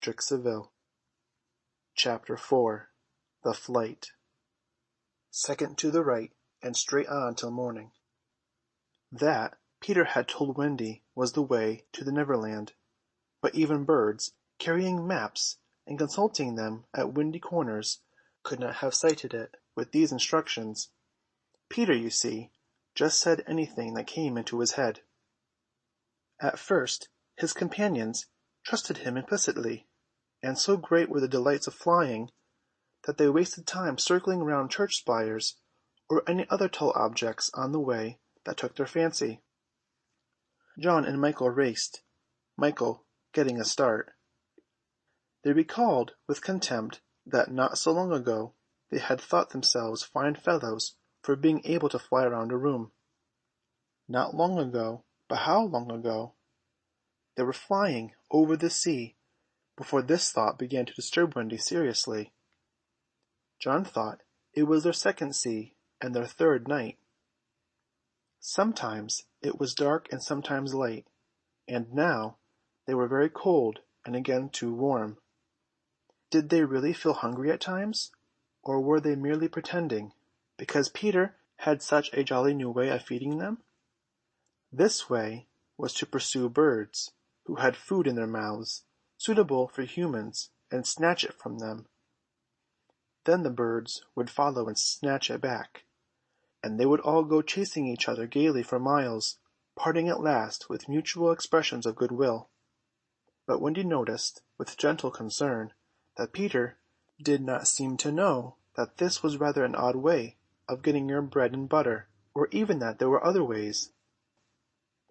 Patrick Seville. Chapter 4. The Flight. Second to the right, and straight on till morning. That, Peter had told Wendy, was the way to the Neverland. But even birds, carrying maps and consulting them at windy corners, could not have sighted it with these instructions. Peter, you see, just said anything that came into his head. At first his companions trusted him implicitly, and so great were the delights of flying that they wasted time circling round church spires or any other tall objects on the way that took their fancy. John and Michael raced, Michael getting a start. They recalled with contempt that not so long ago they had thought themselves fine fellows for being able to fly around a room. Not long ago, but how long ago? They were flying over the sea before this thought began to disturb Wendy seriously. John thought it was their second sea and their third night. Sometimes it was dark and sometimes light, and now they were very cold and again too warm. Did they really feel hungry at times, or were they merely pretending, because Peter had such a jolly new way of feeding them? This way was to pursue birds, who had food in their mouths, suitable for humans, and snatch it from them. Then the birds would follow and snatch it back, and they would all go chasing each other gaily for miles, parting at last with mutual expressions of good-will. But Wendy noticed, with gentle concern, that Peter did not seem to know that this was rather an odd way of getting your bread and butter, or even that there were other ways.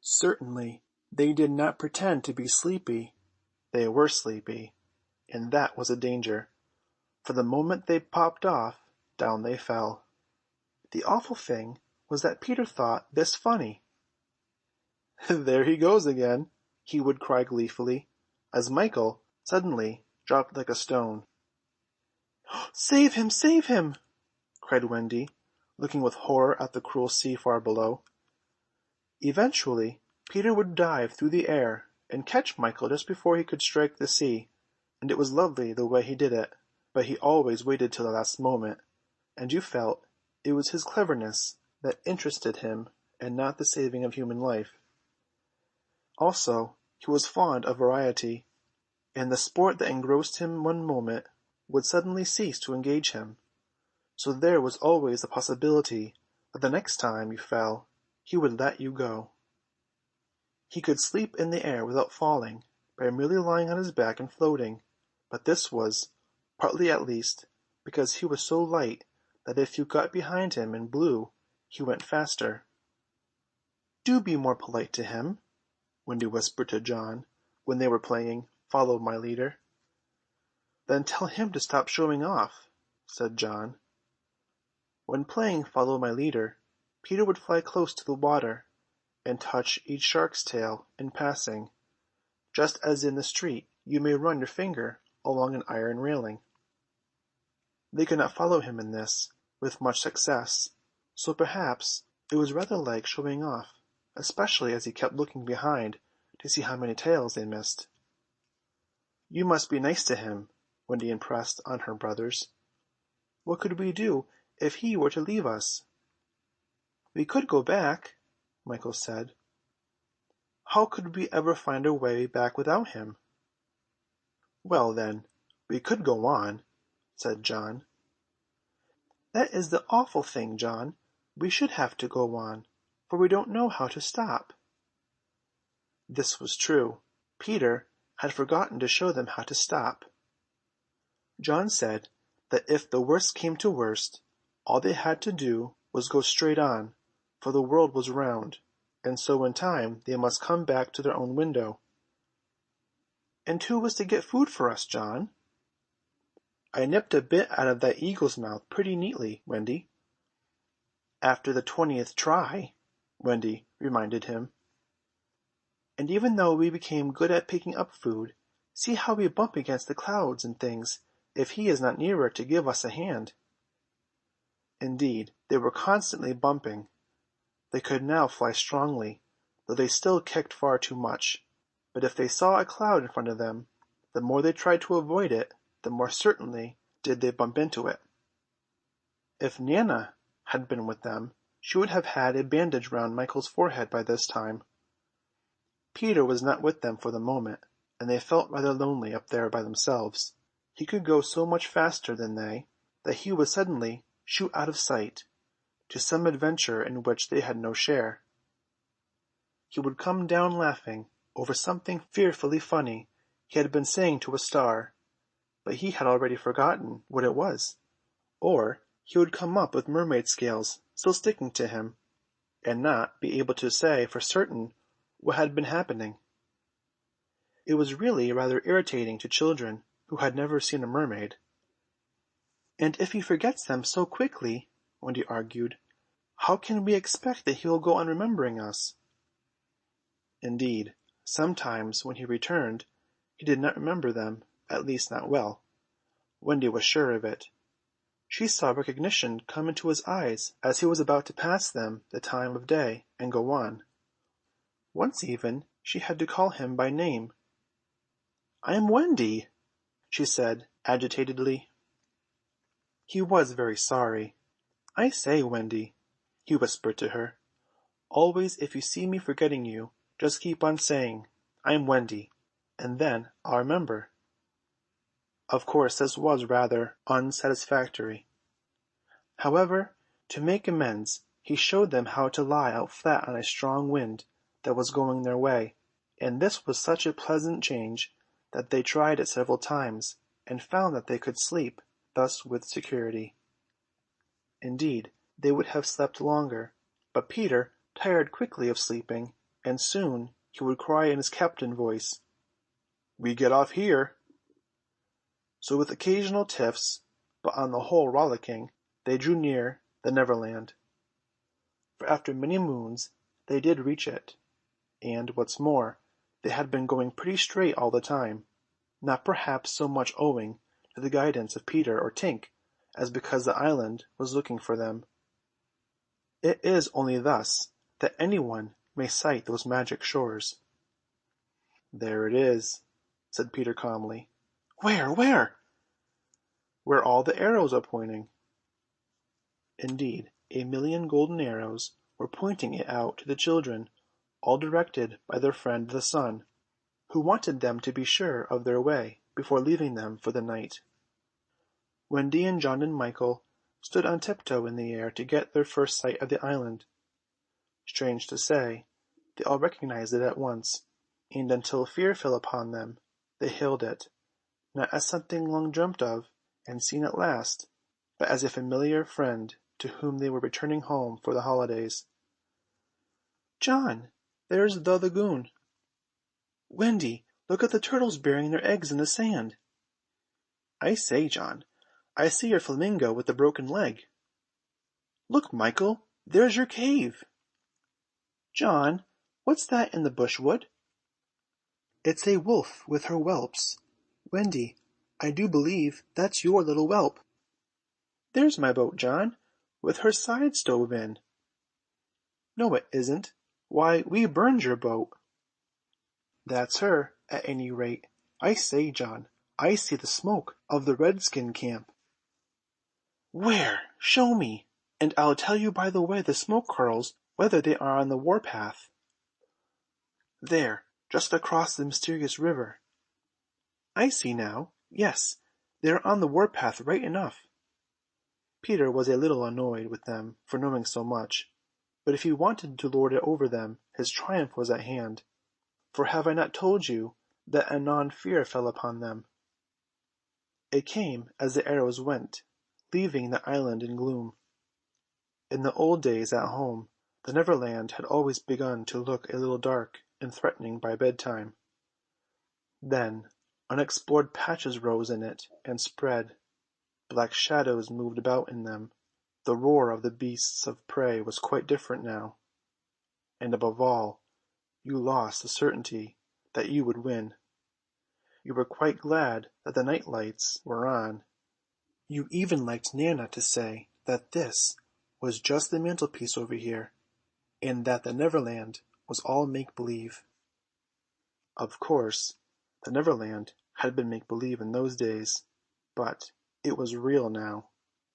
Certainly they did not pretend to be sleepy. They were sleepy, and that was a danger, for the moment they popped off, down they fell. The awful thing was that Peter thought this funny. "There he goes again," he would cry gleefully, as Michael suddenly dropped like a stone. "Save him! Save him!" cried Wendy, looking with horror at the cruel sea far below. Eventually Peter would dive through the air and catch Michael just before he could strike the sea, and it was lovely the way he did it, but he always waited till the last moment, and you felt it was his cleverness that interested him and not the saving of human life. Also, he was fond of variety, and the sport that engrossed him one moment would suddenly cease to engage him, so there was always the possibility that the next time you fell he would let you go. He could sleep in the air without falling, by merely lying on his back and floating, but this was, partly at least, because he was so light that if you got behind him and blew, he went faster. "Do be more polite to him," Wendy whispered to John, when they were playing Follow My Leader. "Then tell him to stop showing off," said John. When playing Follow My Leader, Peter would fly close to the water, and touch each shark's tail in passing, just as in the street you may run your finger along an iron railing. They could not follow him in this with much success, so perhaps it was rather like showing off, especially as he kept looking behind to see how many tails they missed. "You must be nice to him," Wendy impressed on her brothers. "What could we do if he were to leave us?" "We could go back," Michael said. "How could we ever find our way back without him?" "Well, then, we could go on," said John. "That is the awful thing, John. We should have to go on, for we don't know how to stop." This was true. Peter had forgotten to show them how to stop. John said that if the worst came to worst, all they had to do was go straight on, for the world was round, and so in time they must come back to their own window. "And who was to get food for us, John?" "I nipped a bit out of that eagle's mouth pretty neatly, Wendy." "After the 20th try," Wendy reminded him. "And even though we became good at picking up food, see how we bump against the clouds and things if he is not nearer to give us a hand." Indeed, they were constantly bumping. They could now fly strongly, though they still kicked far too much, but if they saw a cloud in front of them, The more they tried to avoid it, the more certainly did they bump into it. If Nana had been with them, she would have had a bandage round Michael's forehead by this time. Peter was not with them for the moment, and they felt rather lonely up there by themselves. He could go so much faster than they that he would suddenly shoot out of sight to some adventure in which they had no share. He would come down laughing over something fearfully funny he had been saying to a star, but he had already forgotten what it was. Or he would come up with mermaid scales still sticking to him, and not be able to say for certain what had been happening. It was really rather irritating to children who had never seen a mermaid. And if he forgets them so quickly, Wendy argued, how can we expect that he will go on remembering us? Indeed, sometimes when he returned, he did not remember them, at least not well. Wendy was sure of it. She saw recognition come into his eyes as he was about to pass them the time of day and go on. Once even she had to call him by name. "I am Wendy," she said agitatedly. He was very sorry. "I say, Wendy," he whispered to her, "always if you see me forgetting you, just keep on saying, 'I'm Wendy,' and then I'll remember." Of course this was rather unsatisfactory. However, to make amends, he showed them how to lie out flat on a strong wind that was going their way, and this was such a pleasant change that they tried it several times, and found that they could sleep thus with security. Indeed, they would have slept longer, but Peter tired quickly of sleeping, and soon he would cry in his captain voice, "We get off here." So with occasional tiffs, but on the whole rollicking, they drew near the Neverland. For after many moons they did reach it, and, what's more, they had been going pretty straight all the time, not perhaps so much owing to the guidance of Peter or Tink as because the island was looking for them. It is only thus that anyone may sight those magic shores. "There it is," said Peter calmly. "Where? Where?" "Where all the arrows are pointing." Indeed, 1,000,000 golden arrows were pointing it out to the children, all directed by their friend the sun, who wanted them to be sure of their way before leaving them for the night. Wendy and John and Michael stood on tiptoe in the air to get their first sight of the island. Strange to say, they all recognized it at once, and until fear fell upon them, they hailed it, not as something long dreamt of and seen at last, but as a familiar friend to whom they were returning home for the holidays. "John, there's the lagoon." "Wendy, look at the turtles burying their eggs in the sand." "I say, John, I see your flamingo with the broken leg." "Look, Michael, there's your cave." "John, what's that in the brushwood?" "It's a wolf with her whelps. Wendy, I do believe that's your little whelp." "There's my boat, John, with her side stove in." "No, it isn't. Why, we burned your boat." "That's her, at any rate. I say, John, I see the smoke of the redskin camp." "Where? Show me, and I'll tell you by the way the smoke curls whether they are on the war-path." "There, just across the mysterious river." "I see now. Yes, they are on the war-path right enough." Peter was a little annoyed with them for knowing so much, but if he wanted to lord it over them his triumph was at hand. For have I not told you that anon fear fell upon them? It came as the arrows went, leaving the island in gloom. In the old days at home, the Neverland had always begun to look a little dark and threatening by bedtime. Then unexplored patches rose in it and spread. Black shadows moved about in them. The roar of the beasts of prey was quite different now. And above all, you lost the certainty that you would win. You were quite glad that the night lights were on. You even liked Nana to say that this was just the mantelpiece over here, and that the Neverland was all make-believe. Of course, the Neverland had been make-believe in those days, but it was real now,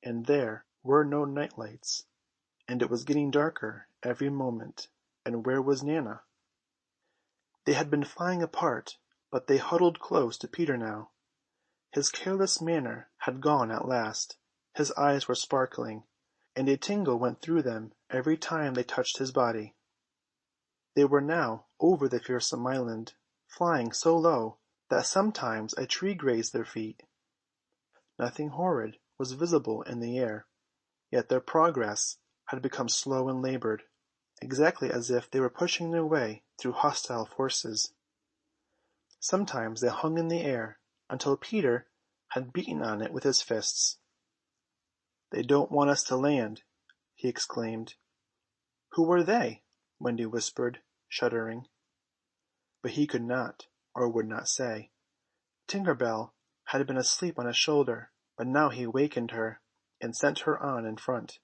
and there were no night lights, and it was getting darker every moment, and where was Nana? They had been flying apart, but they huddled close to Peter now. His careless manner had gone at last, his eyes were sparkling, and a tingle went through them every time they touched his body. They were now over the fearsome island, flying so low that sometimes a tree grazed their feet. Nothing horrid was visible in the air, yet their progress had become slow and labored, exactly as if they were pushing their way through hostile forces. Sometimes they hung in the air until Peter had beaten on it with his fists. "They don't want us to land," he exclaimed. "Who are they?" Wendy whispered, shuddering. But he could not, or would not say. Tinker Bell had been asleep on his shoulder, but now he wakened her, and sent her on in front.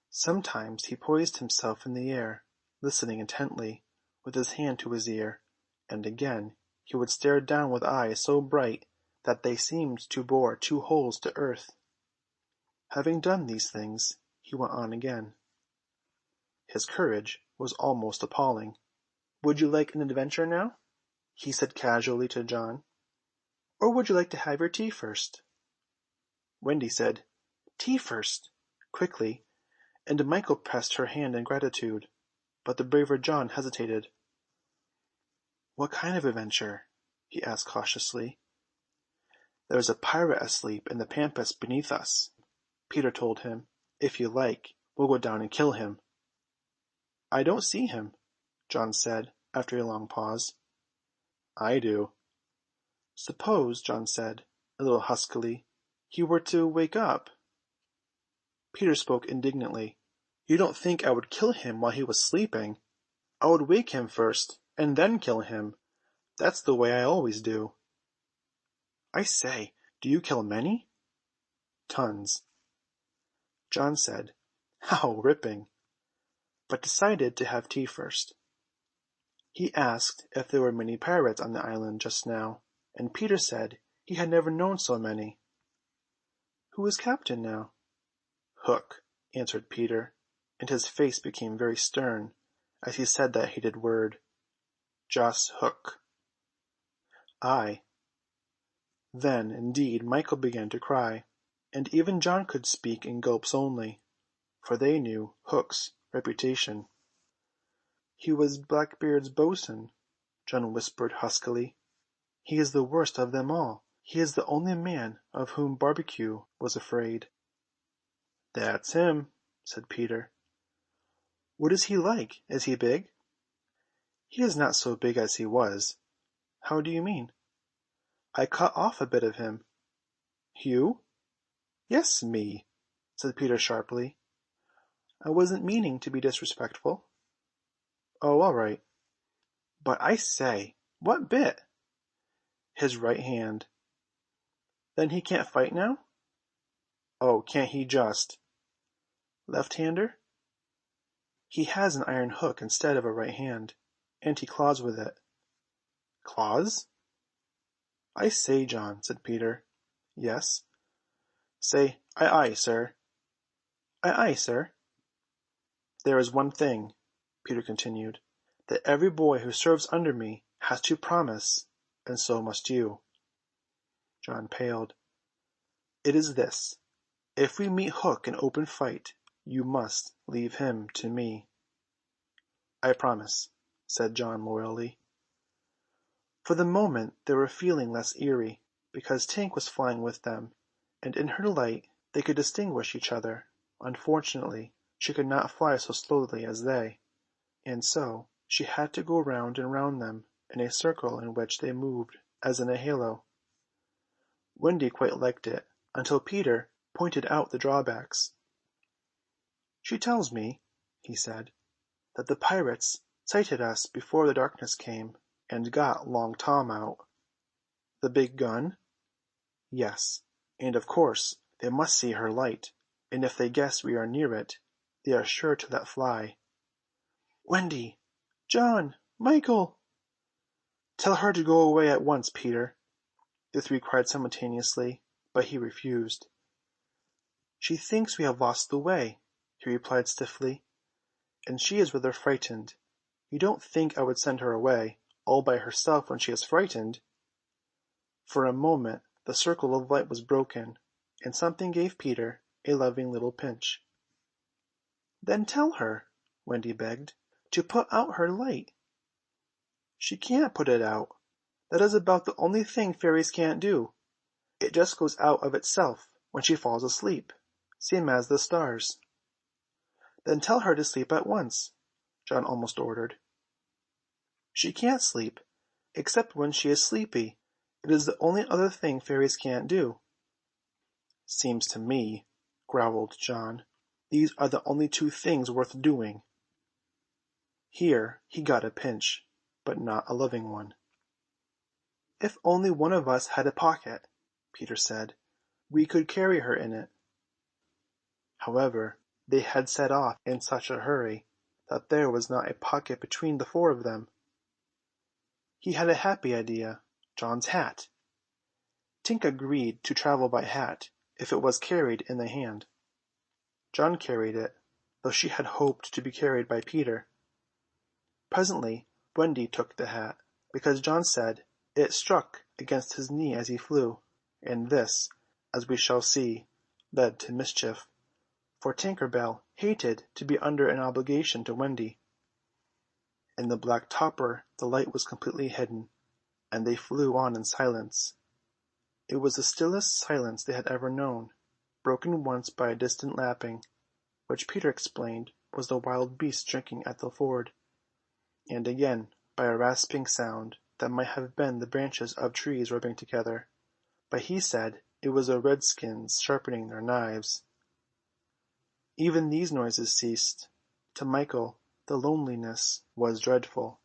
Sometimes he poised himself in the air, listening intently, with his hand to his ear, and again he would stare down with eyes so bright that they seemed to bore two holes to earth. Having done these things, he went on again. His courage was almost appalling. "Would you like an adventure now?" he said casually to John. "Or would you like to have your tea first?" Wendy said, "Tea first," quickly, and Michael pressed her hand in gratitude, but the braver John hesitated. "What kind of adventure?" he asked cautiously. "There's a pirate asleep in the pampas beneath us," Peter told him. "If you like, we'll go down and kill him." "I don't see him," John said, after a long pause. "I do." "Suppose," John said, a little huskily, "he were to wake up?" Peter spoke indignantly. "You don't think I would kill him while he was sleeping? I would wake him first, and then kill him. That's the way I always do." "I say, do you kill many?" "Tons." John said, "How ripping!" but decided to have tea first. He asked if there were many pirates on the island just now, and Peter said he had never known so many. "Who is captain now?" "Hook," answered Peter, and his face became very stern as he said that hated word. "Jas. Hook." "Aye." Then, indeed, Michael began to cry, and even John could speak in gulps only, for they knew Hook's reputation. "He was Blackbeard's bo'sun," John whispered huskily. "He is the worst of them all. He is the only man of whom Barbecue was afraid." "That's him," said Peter. "What is he like? Is he big?" "He is not so big as he was." "How do you mean?" "I cut off a bit of him." "You?" "Yes, me," said Peter sharply. "I wasn't meaning to be disrespectful." "Oh, all right." "But I say, what bit?" "His right hand." "Then he can't fight now?" "Oh, can't he just!" "Left-hander?" "He has an iron hook instead of a right hand, and he claws with it." "Claws?" "I say, John," said Peter. "Yes." "Say, aye, aye, sir." "Aye, aye, sir." "There is one thing," Peter continued, "that every boy who serves under me has to promise, and so must you." John paled. "It is this. If we meet Hook in open fight, you must leave him to me." "I promise," said John loyally. For the moment they were feeling less eerie, because Tink was flying with them, and in her light they could distinguish each other. Unfortunately, she could not fly so slowly as they, and so she had to go round and round them in a circle in which they moved as in a halo. Wendy quite liked it, until Peter pointed out the drawbacks. "She tells me," he said, "that the pirates sighted us before the darkness came, and got Long Tom out." "The big gun?" "Yes, and of course they must see her light, and if they guess we are near it, they are sure to let fly." "Wendy! John! Michael!" "Tell her to go away at once, Peter." the three cried simultaneously, but he refused. "She thinks we have lost the way," he replied stiffly, "and she is rather frightened. You don't think I would send her away, all by herself when she is frightened?" For a moment the circle of light was broken, and something gave Peter a loving little pinch. "Then tell her," Wendy begged, "to put out her light." "She can't put it out. That is about the only thing fairies can't do. It just goes out of itself when she falls asleep, same as the stars." "Then tell her to sleep at once," John almost ordered. "She can't sleep, except when she is sleepy. It is the only other thing fairies can't do." "Seems to me," growled John, "these are the only two things worth doing." Here he got a pinch, but not a loving one. "If only one of us had a pocket," Peter said, "we could carry her in it." However, they had set off in such a hurry that there was not a pocket between the four of them. He had a happy idea: John's hat. Tink agreed to travel by hat if it was carried in the hand. John carried it, though she had hoped to be carried by Peter. Presently Wendy took the hat, because John said it struck against his knee as he flew, and this, as we shall see, led to mischief, for Tinker Bell hated to be under an obligation to Wendy. In the black topper the light was completely hidden, and they flew on in silence. It was the stillest silence they had ever known, broken once by a distant lapping, which Peter explained was the wild beasts drinking at the ford, and again by a rasping sound that might have been the branches of trees rubbing together, but he said it was the redskins sharpening their knives. Even these noises ceased. To Michael the loneliness was dreadful.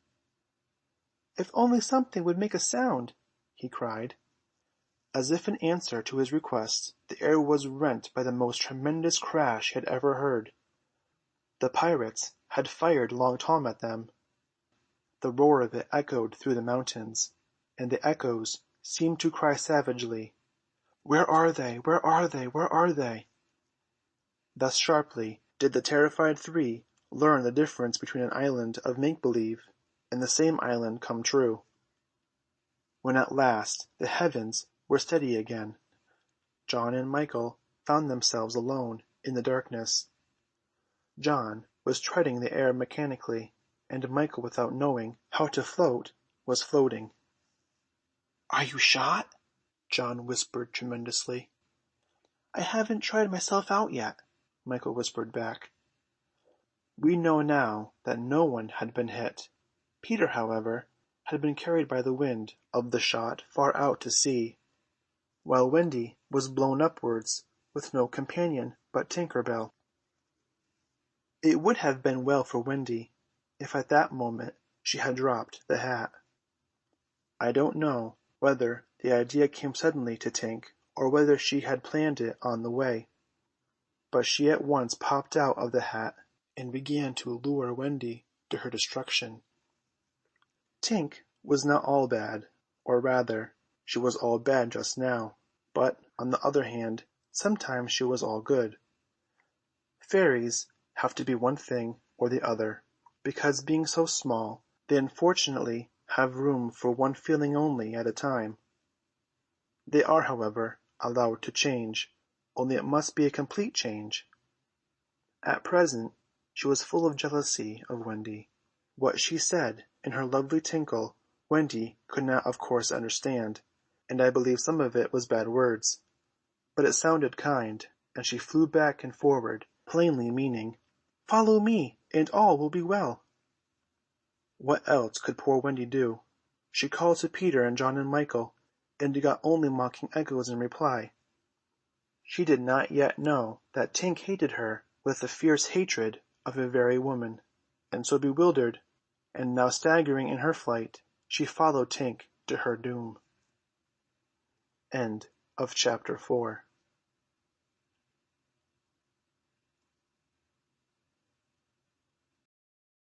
"If only something would make a sound!" he cried. As if in answer to his request, the air was rent by the most tremendous crash he had ever heard. The pirates had fired Long Tom at them. The roar of it echoed through the mountains, and the echoes seemed to cry savagely, "Where are they? Where are they? Where are they?" Thus sharply did the terrified three learn the difference between an island of make-believe and the same island come true. When at last the heavens were steady again, John and Michael found themselves alone in the darkness. John was treading the air mechanically, and Michael, without knowing how to float, was floating. "Are you shot?" John whispered tremulously. "I haven't tried myself out yet," Michael whispered back. We know now that no one had been hit. Peter, however, had been carried by the wind of the shot far out to sea, while Wendy was blown upwards with no companion but Tinker Bell. It would have been well for Wendy if at that moment she had dropped the hat. I don't know whether the idea came suddenly to Tink or whether she had planned it on the way, but she at once popped out of the hat and began to lure Wendy to her destruction. Tink was not all bad, or rather, she was all bad just now, but, on the other hand, sometimes she was all good. Fairies have to be one thing or the other, because being so small, they unfortunately have room for one feeling only at a time. They are, however, allowed to change, only it must be a complete change. At present she was full of jealousy of Wendy. What she said in her lovely tinkle Wendy could not of course understand, and I believe some of it was bad words, but it sounded kind, and she flew back and forward, plainly meaning, "Follow me, and all will be well." What else could poor Wendy do? She called to Peter and John and Michael, and got only mocking echoes in reply. She did not yet know that Tink hated her with the fierce hatred of a very woman, and so bewildered, and now staggering in her flight, she followed Tink to her doom. End of chapter 4.